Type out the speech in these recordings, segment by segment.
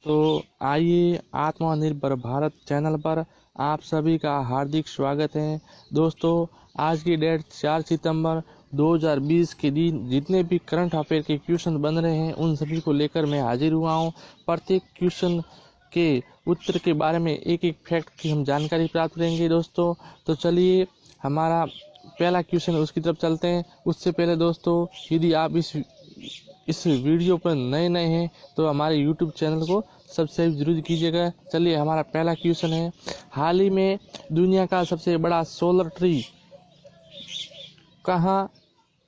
तो आइए आत्मनिर्भर भारत चैनल पर आप सभी का हार्दिक स्वागत है। दोस्तों, आज की डेट 4 सितंबर 2020 के दिन जितने भी करंट अफेयर के क्वेश्चन बन रहे हैं उन सभी को लेकर मैं हाजिर हुआ हूं। प्रत्येक क्वेश्चन के उत्तर के बारे में एक एक फैक्ट की हम जानकारी प्राप्त करेंगे। दोस्तों, तो चलिए हमारा पहला क्वेश्चन उसकी तरफ चलते हैं। उससे पहले दोस्तों, यदि आप इस वीडियो पर नए हैं तो हमारे YouTube चैनल को सब्सक्राइब जरूर कीजिएगा। चलिए हमारा पहला क्वेश्चन है, हाल ही में दुनिया का सबसे बड़ा सोलर ट्री कहाँ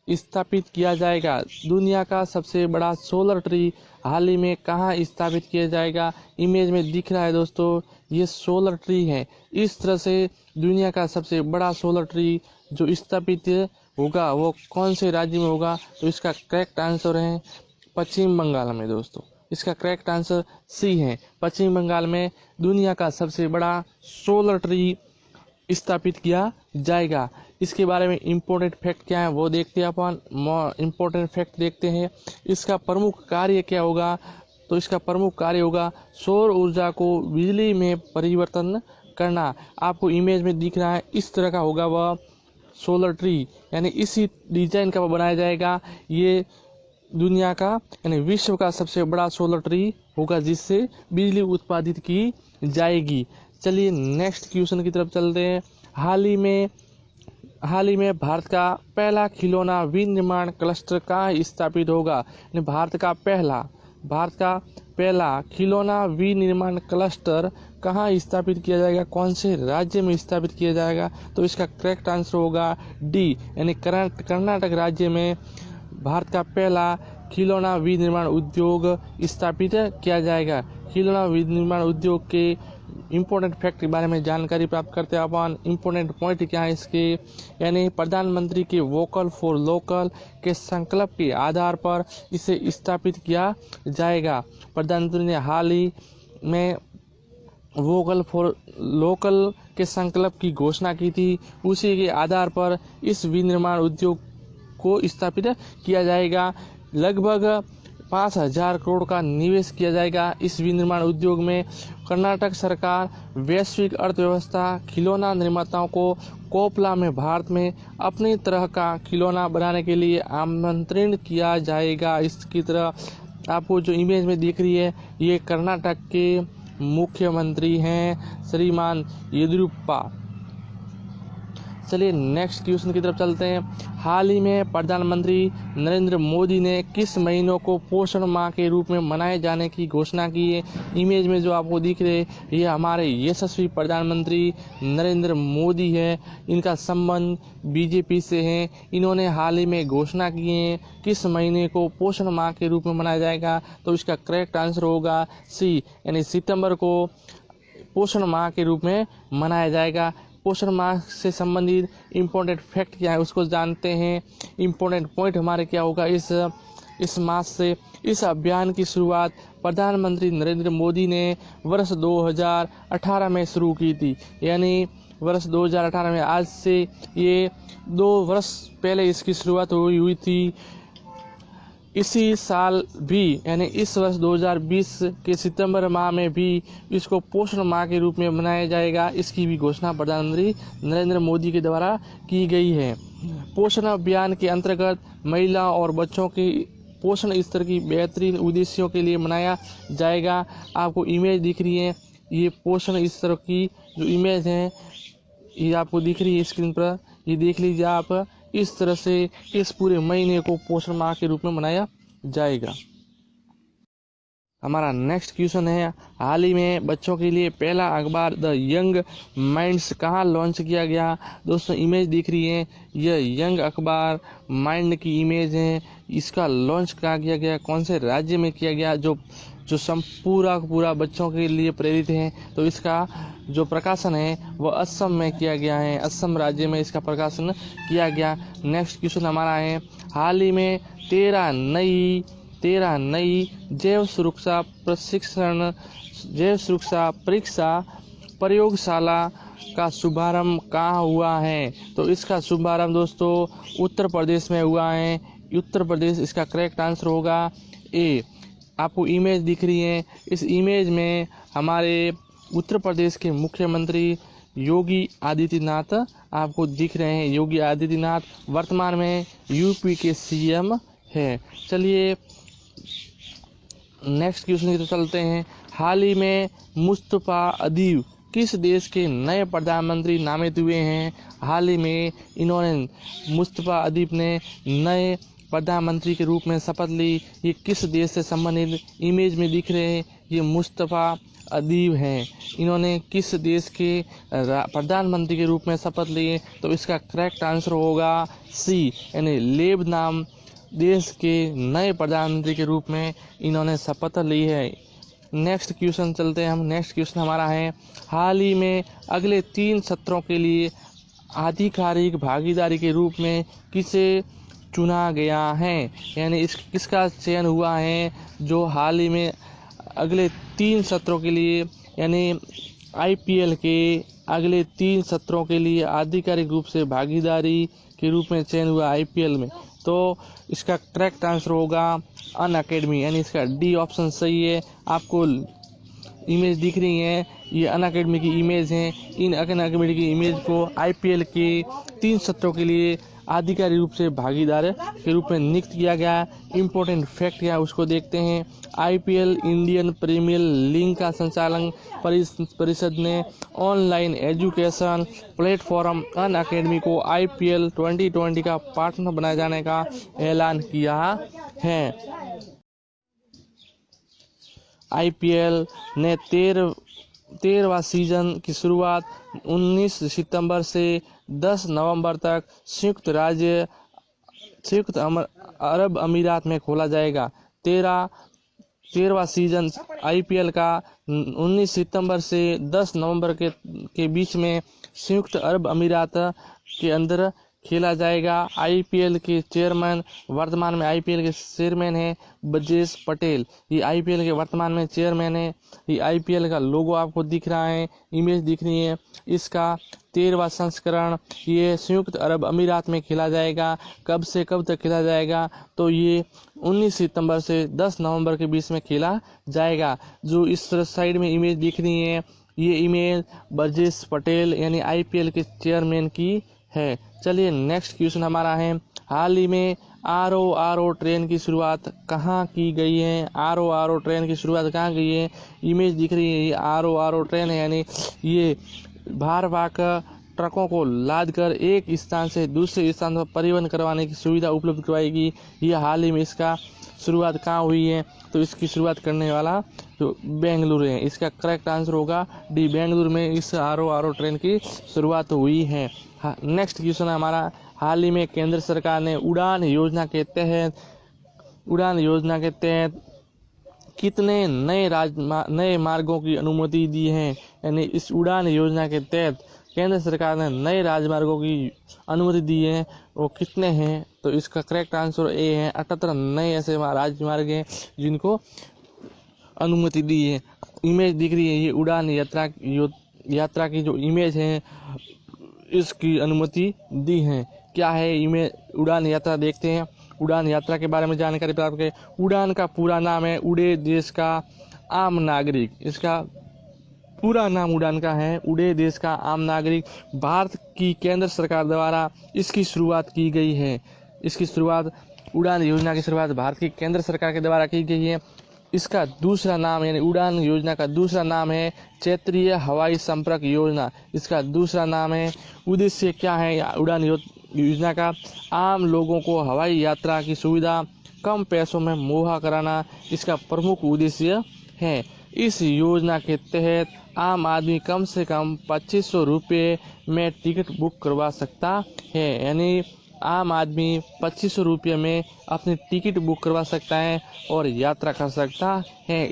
स्थापित किया जाएगा? दुनिया का सबसे बड़ा सोलर ट्री हाल ही में कहाँ स्थापित किया जाएगा? इमेज में दिख रहा है दोस्तों, ये सोलर ट्री है। इस तरह से दुनिया का सबसे बड़ा सोलर ट्री जो स्थापित होगा वो कौन से राज्य में होगा? तो इसका करेक्ट आंसर है पश्चिम बंगाल में। दोस्तों, इसका करेक्ट आंसर सी है, पश्चिम बंगाल में दुनिया का सबसे बड़ा सोलर ट्री स्थापित किया जाएगा। इसके बारे में इम्पोर्टेंट फैक्ट क्या है वो देखते हैं अपन। इम्पोर्टेंट फैक्ट देखते हैं, इसका प्रमुख कार्य क्या होगा? तो इसका प्रमुख कार्य होगा सौर ऊर्जा को बिजली में परिवर्तन करना। आपको इमेज में दिख रहा है, इस तरह का होगा वह सोलर ट्री, यानी इसी डिजाइन का बनाया जाएगा। ये दुनिया का यानी विश्व का सबसे बड़ा सोलर ट्री होगा जिससे बिजली उत्पादित की जाएगी। चलिए नेक्स्ट क्वेश्चन की तरफ चलते हैं। हाल ही में भारत का पहला खिलौना विनिर्माण क्लस्टर कहाँ स्थापित होगा? भारत का पहला खिलौना विनिर्माण क्लस्टर कहाँ स्थापित किया जाएगा? कौन से राज्य में स्थापित किया जाएगा? तो इसका करेक्ट आंसर होगा डी, यानी कर्नाटक राज्य में भारत का पहला खिलौना विनिर्माण उद्योग स्थापित किया जाएगा। खिलौना विनिर्माण उद्योग के इम्पोर्टेंट फैक्ट के बारे में जानकारी प्राप्त करते हैं अपन। इम्पोर्टेंट पॉइंट क्या है इसके, यानी प्रधानमंत्री के वोकल फॉर लोकल के संकल्प के आधार पर इसे स्थापित किया जाएगा। प्रधानमंत्री ने हाल ही में वोकल फॉर लोकल के संकल्प की घोषणा की थी, उसी के आधार पर इस विनिर्माण उद्योग को स्थापित किया जाएगा। लगभग 5,000 करोड़ का निवेश किया जाएगा इस विनिर्माण उद्योग में। कर्नाटक सरकार वैश्विक अर्थव्यवस्था खिलौना निर्माताओं को कोपला में भारत में अपनी तरह का खिलौना बनाने के लिए आमंत्रित किया जाएगा। इसकी तरह आपको जो इमेज में दिख रही है, ये कर्नाटक के मुख्यमंत्री हैं श्रीमान येदियुरप्पा। चलिए नेक्स्ट क्वेश्चन की तरफ चलते हैं। हाल ही में प्रधानमंत्री नरेंद्र मोदी ने किस महीनों को पोषण माह के रूप में मनाए जाने की घोषणा की है? इमेज में जो आपको दिख रहे हैं ये हमारे यशस्वी प्रधानमंत्री नरेंद्र मोदी है। इनका संबंध बीजेपी से है। इन्होंने हाल ही में घोषणा की है किस महीने को पोषण माह के रूप में मनाया जाएगा? तो इसका करेक्ट आंसर होगा सी, यानी सितंबर को पोषण माह के रूप में मनाया जाएगा। पोषण माह से संबंधित इम्पोर्टेंट फैक्ट क्या है उसको जानते हैं। इम्पोर्टेंट पॉइंट हमारे क्या होगा इस मास से। इस अभियान की शुरुआत प्रधानमंत्री नरेंद्र मोदी ने वर्ष 2018 में शुरू की थी, यानी वर्ष 2018 में, आज से ये 2 वर्ष पहले इसकी शुरुआत हुई थी। इसी साल भी यानी इस वर्ष 2020 के सितंबर माह में भी इसको पोषण माह के रूप में मनाया जाएगा। इसकी भी घोषणा प्रधानमंत्री नरेंद्र मोदी के द्वारा की गई है। पोषण अभियान के अंतर्गत महिला और बच्चों की पोषण स्तर की बेहतरीन उद्देश्यों के लिए मनाया जाएगा। आपको इमेज दिख रही है, ये पोषण स्तर की जो इमेज है ये आपको दिख रही है स्क्रीन पर, ये देख लीजिए आप। इस तरह से इस पूरे महीने को पोषण माह के रूप में मनाया जाएगा। हमारा नेक्स्ट क्वेश्चन है, हाल ही में बच्चों के लिए पहला अखबार द यंग माइंड्स कहाँ लॉन्च किया गया? दोस्तों, इमेज दिख रही है, यह यंग अखबार माइंड की इमेज है। इसका लॉन्च कहाँ किया गया, कौन से राज्य में किया गया जो पूरा बच्चों के लिए प्रेरित है? तो इसका जो प्रकाशन है वह असम में किया गया है। असम राज्य में इसका प्रकाशन किया गया। नेक्स्ट क्वेश्चन हमारा है, हाल ही में 13 नई जैव सुरक्षा परीक्षा प्रयोगशाला का शुभारंभ कहाँ हुआ है? तो इसका शुभारंभ दोस्तों उत्तर प्रदेश में हुआ है। उत्तर प्रदेश इसका करेक्ट आंसर होगा ए। आपको इमेज दिख रही है, इस इमेज में हमारे उत्तर प्रदेश के मुख्यमंत्री योगी आदित्यनाथ आपको दिख रहे हैं। योगी आदित्यनाथ वर्तमान में यूपी के सीएम है। चलिए नेक्स्ट क्वेश्चन की तरफ चलते हैं। हाल ही में मुस्तफा अदीब किस देश के नए प्रधानमंत्री नामित हुए हैं? हाल ही में इन्होंने मुस्तफा अदीब ने नए प्रधानमंत्री के रूप में शपथ ली। ये किस देश से संबंधित इमेज में दिख रहे हैं? ये मुस्तफा अदीब हैं। इन्होंने किस देश के प्रधानमंत्री के रूप में शपथ लिए? तो इसका करेक्ट आंसर होगा सी, यानी लेबनान देश के नए प्रधानमंत्री के रूप में इन्होंने शपथ ली है। नेक्स्ट क्वेश्चन चलते हैं हम। नेक्स्ट क्वेश्चन हमारा है, हाल ही में अगले 3 सत्रों के लिए आधिकारिक भागीदारी के रूप में किसे चुना गया है? यानी किसका चयन हुआ है जो हाल ही में अगले 3 सत्रों के लिए, यानी आईपीएल के अगले 3 सत्रों के लिए आधिकारिक रूप से भागीदारी के रूप में चयन हुआ आईपीएल में? तो इसका करेक्ट आंसर होगा अनअकैडमी, यानी इसका डी ऑप्शन सही है। आपको इमेज दिख रही है, ये अनअकैडमी की इमेज है। इन अनअकैडमी की इमेज को आईपीएल के 3 सत्रों के लिए आधिकारिक रूप से भागीदार के रूप में नियुक्त किया गया। इम्पोर्टेंट फैक्ट क्या उसको देखते हैं। आईपीएल इंडियन प्रीमियर लीग का संचालन परिषद ने ऑनलाइन एजुकेशन प्लेटफॉर्म अनअकैडमी को आईपीएल 2020 का पार्टनर बनाए जाने का ऐलान किया है। आईपीएल ने 13वां सीजन की शुरुआत 19 सितंबर से 10 नवंबर तक संयुक्त अरब अमीरात में खोला जाएगा। 13वां सीजन आईपीएल का 19 सितंबर से 10 नवंबर के बीच में संयुक्त अरब अमीरात के अंदर खेला जाएगा। आईपीएल के चेयरमैन, वर्तमान में आईपीएल के चेयरमैन है ब्रजेश पटेल। ये आईपीएल के वर्तमान में चेयरमैन है। ये आईपीएल का लोगो आपको दिख रहा है, इमेज दिख रही है। इसका 13वां संस्करण ये संयुक्त अरब अमीरात में खेला जाएगा। कब से कब तक खेला जाएगा? तो ये 19 सितंबर से 10 नवंबर के बीच में खेला जाएगा। जो इस साइड में इमेज दिख रही है, ये इमेज ब्रजेश पटेल यानी आईपीएल के चेयरमैन की है। चलिए नेक्स्ट क्वेश्चन हमारा है, हाल ही में आरओ ट्रेन की शुरुआत कहाँ की गई है? आरओ ट्रेन की शुरुआत कहाँ गई है? इमेज दिख रही है, ये आरओ ट्रेन है, यानी ये भारवाहक ट्रकों को लादकर एक स्थान से दूसरे स्थान पर परिवहन करवाने की सुविधा उपलब्ध करवाएगी। ये हाल ही में इसका शुरुआत कहाँ हुई है? तो इसकी शुरुआत करने वाला जो बेंगलुरु है। इसका करेक्ट आंसर होगा डी, बेंगलुरु में इस आरओ ट्रेन की शुरुआत हुई है। नेक्स्ट क्वेश्चन हमारा, हाल ही में केंद्र सरकार ने उड़ान योजना के तहत कितने नए मार्गों की अनुमति दी है? यानी इस उड़ान योजना के तहत केंद्र सरकार ने नए राजमार्गों की अनुमति दी है, वो कितने हैं? तो इसका करेक्ट आंसर ए है, 78 नए ऐसे राजमार्ग हैं जिनको अनुमति दी है। इमेज दिख रही है, ये उड़ान यात्रा की जो इमेज है इसकी अनुमति दी है। क्या है इमेज? उड़ान यात्रा देखते हैं। उड़ान यात्रा के बारे में जानकारी प्राप्त करें। उड़ान का पूरा नाम है उड़े देश का आम नागरिक। इसका पूरा नाम उड़ान का है उड़े देश का आम नागरिक। भारत की केंद्र सरकार द्वारा इसकी शुरुआत की गई है। इसकी शुरुआत, उड़ान योजना की शुरुआत भारत की केंद्र सरकार के द्वारा की गई है। इसका दूसरा नाम, यानी उड़ान योजना का दूसरा नाम है क्षेत्रीय हवाई संपर्क योजना। इसका दूसरा नाम है। उद्देश्य क्या है उड़ान योजना का? आम लोगों को हवाई यात्रा की सुविधा कम पैसों में मुहैया कराना इसका प्रमुख उद्देश्य है। इस योजना के तहत आम आदमी कम से कम 2500 रुपये में टिकट बुक करवा सकता है। यानी आम आदमी 2500 रुपये में अपनी टिकट बुक करवा सकता है और यात्रा कर सकता है।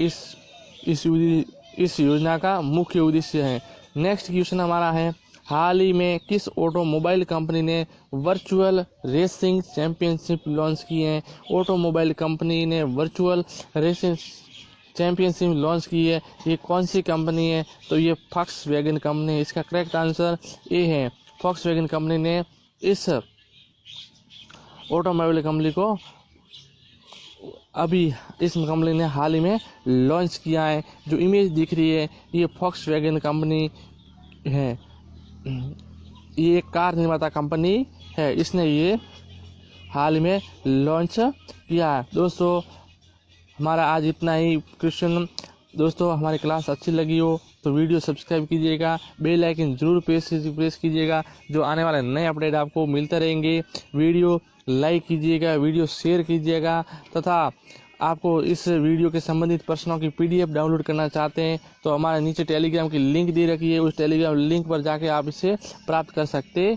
इस योजना का मुख्य उद्देश्य है। नेक्स्ट क्वेश्चन हमारा है, हाल ही में किस ऑटोमोबाइल कंपनी ने वर्चुअल रेसिंग चैंपियनशिप लॉन्च की है? ऑटोमोबाइल कंपनी ने वर्चुअल रेसिंग चैंपियनशिप लॉन्च की है। ये कौन सी कंपनी है? तो ये फॉक्सवैगन कंपनी। इसका करेक्ट आंसर ए है। फॉक्सवैगन कंपनी ने इस ऑटोमोबाइल कंपनी को अभी इस कंपनी ने हाल ही में लॉन्च किया है। जो इमेज दिख रही है ये फॉक्सवैगन कंपनी है, ये एक कार निर्माता कंपनी है, इसने ये हाल ही में लॉन्च किया है। दोस्तों हमारा आज इतना ही क्वेश्चन। दोस्तों हमारी क्लास अच्छी लगी हो तो वीडियो सब्सक्राइब कीजिएगा, बेल आइकन जरूर प्रेस कीजिएगा, जो आने वाले नए अपडेट आपको मिलते रहेंगे। वीडियो लाइक कीजिएगा, वीडियो शेयर कीजिएगा, तथा आपको इस वीडियो के संबंधित प्रश्नों की PDF डाउनलोड करना चाहते हैं तो हमारे नीचे टेलीग्राम की लिंक दे रखी है, उस टेलीग्राम लिंक पर जाके आप इसे प्राप्त कर सकते